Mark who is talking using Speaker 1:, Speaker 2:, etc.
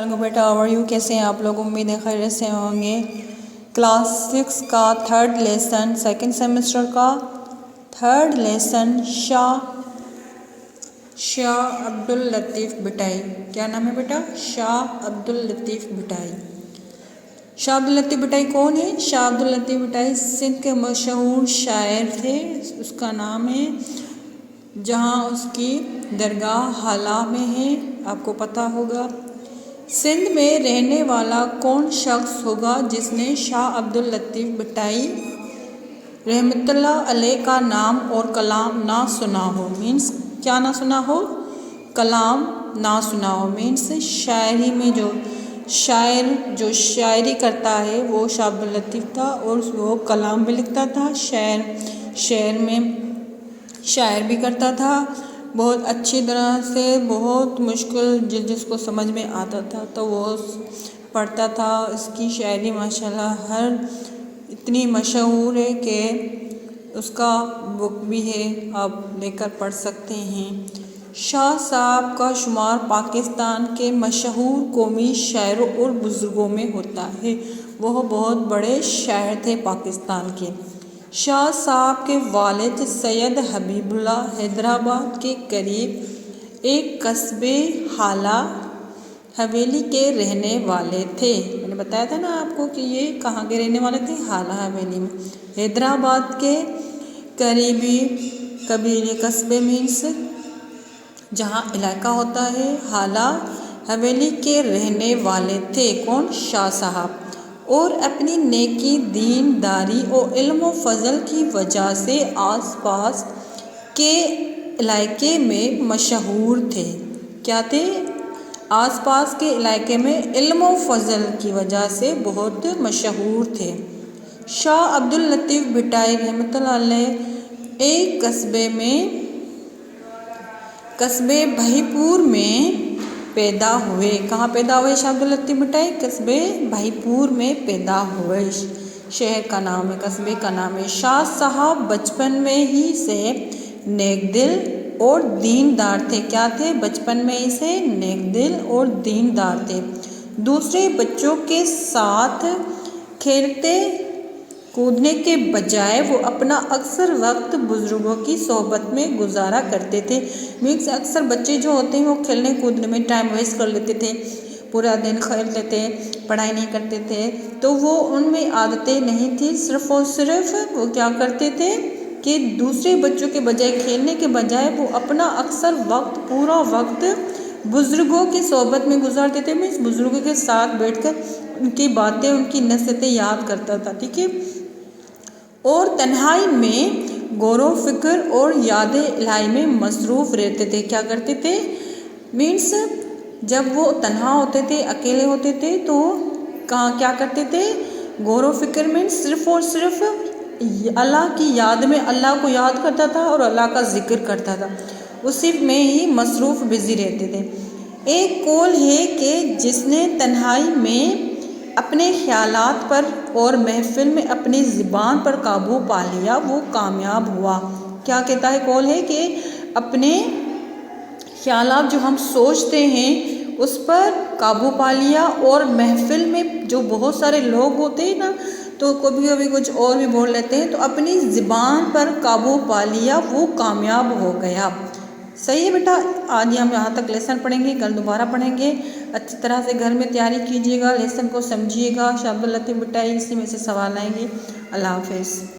Speaker 1: Beta how are you, کیسے ہیں آپ لوگ؟ امید ہے خیریت سے ہوں گے۔ کلاس 6 کا 3rd لیسن، سیکنڈ سیمسٹر کا 3rd لیسن شاہ عبداللطیف بھٹائی۔ کیا نام ہے بیٹا؟ شاہ عبداللطیف بھٹائی۔ شاہ عبداللطیف بھٹائی کون ہے؟ شاہ عبداللطیف بھٹائی سندھ کے مشہور شاعر تھے۔ اس کا نام ہے، جہاں اس کی درگاہ حالہ میں ہے، آپ کو پتہ ہوگا۔ سندھ میں رہنے والا کون شخص ہوگا جس نے شاہ عبداللطیف بھٹائی رحمۃ اللہ علیہ کا نام اور کلام نہ سنا ہو؟ مینس کیا نہ سنا ہو؟ کلام نہ سنا ہو۔ مینس شاعری میں جو شاعری کرتا ہے وہ شاہ عبداللطیف تھا، اور وہ کلام بھی لکھتا تھا، شعر میں شاعر بھی کرتا تھا بہت اچھی طرح سے، بہت مشکل جس کو سمجھ میں آتا تھا تو وہ پڑھتا تھا۔ اس کی شاعری ماشاءاللہ اتنی مشہور ہے کہ اس کا بک بھی ہے، آپ لے کر پڑھ سکتے ہیں۔ شاہ صاحب کا شمار پاکستان کے مشہور قومی شاعروں اور بزرگوں میں ہوتا ہے۔ وہ بہت بڑے شاعر تھے پاکستان کے۔ شاہ صاحب کے والد سید حبیب اللہ حیدرآباد کے قریب ایک قصبے حالہ حویلی کے رہنے والے تھے۔ میں نے بتایا تھا نا آپ کو کہ یہ کہاں کے رہنے والے تھے؟ حالہ حویلی میں، حیدرآباد کے قریبی قصبے مینس جہاں علاقہ ہوتا ہے، حالہ حویلی کے رہنے والے تھے۔ کون؟ شاہ صاحب۔ اور اپنی نیکی، دین داری اور علم و فضل کی وجہ سے آس پاس کے علاقے میں مشہور تھے۔ کیا تھے؟ آس پاس کے علاقے میں علم و فضل کی وجہ سے بہت مشہور تھے۔ شاہ عبداللطیف بھٹائی رحمۃ اللہ علیہ ایک قصبے بھائی پور میں پیدا ہوئے۔ کہاں پیدا ہوئے شاہ عبداللطیف بھٹائی؟ قصبے بھائی پور میں پیدا ہوئے۔ شہر کا نام ہے، قصبے کا نام ہے۔ شاہ صاحب بچپن میں ہی سے نیک دل اور دیندار تھے۔ کیا تھے؟ بچپن میں ہی سے نیک دل اور دیندار تھے۔ دوسرے بچوں کے ساتھ کھیلتے کودنے کے بجائے وہ اپنا اکثر وقت بزرگوں کی صحبت میں گزارا کرتے تھے۔ مینس اکثر بچے جو ہوتے ہیں وہ کھیلنے کودنے میں ٹائم ویسٹ کر لیتے تھے، پورا دن کھیلتے تھے، پڑھائی نہیں کرتے تھے، تو وہ ان میں عادتیں نہیں تھیں۔ صرف اور صرف وہ کیا کرتے تھے کہ دوسرے بچوں کے بجائے، کھیلنے کے بجائے وہ اپنا اکثر وقت، پورا وقت بزرگوں کی صحبت میں گزارتے تھے۔ مینس بزرگوں کے ساتھ بیٹھ کر ان کی باتیں، ان کی نصیحتیں یاد کرتا تھا، ٹھیک ہے۔ اور تنہائی میں غور و فکر اور یاد الہی میں مصروف رہتے تھے۔ کیا کرتے تھے؟ مینس جب وہ تنہا ہوتے تھے، اکیلے ہوتے تھے تو کیا کرتے تھے؟ غور و فکر میں صرف اور صرف اللہ کی یاد میں، اللہ کو یاد کرتا تھا اور اللہ کا ذکر کرتا تھا، اسی میں ہی مصروف بزی رہتے تھے۔ ایک قول ہے کہ جس نے تنہائی میں اپنے خیالات پر اور محفل میں اپنی زبان پر قابو پا لیا وہ کامیاب ہوا۔ کیا کہتا ہے قول ہے کہ اپنے خیالات جو ہم سوچتے ہیں اس پر قابو پا لیا، اور محفل میں جو بہت سارے لوگ ہوتے ہیں نا تو کبھی کبھی کچھ اور بھی بول لیتے ہیں، تو اپنی زبان پر قابو پا لیا وہ کامیاب ہو گیا۔ صحیح ہے بیٹا، آج ہم یہاں تک لیسن پڑھیں گے، کل دوبارہ پڑھیں گے۔ اچھی طرح سے گھر میں تیاری کیجیے گا، لیسن کو سمجھیے گا۔ شاہ عبداللطیف بھٹائی اسی میں سے سوال آئیں گے۔ اللہ حافظ۔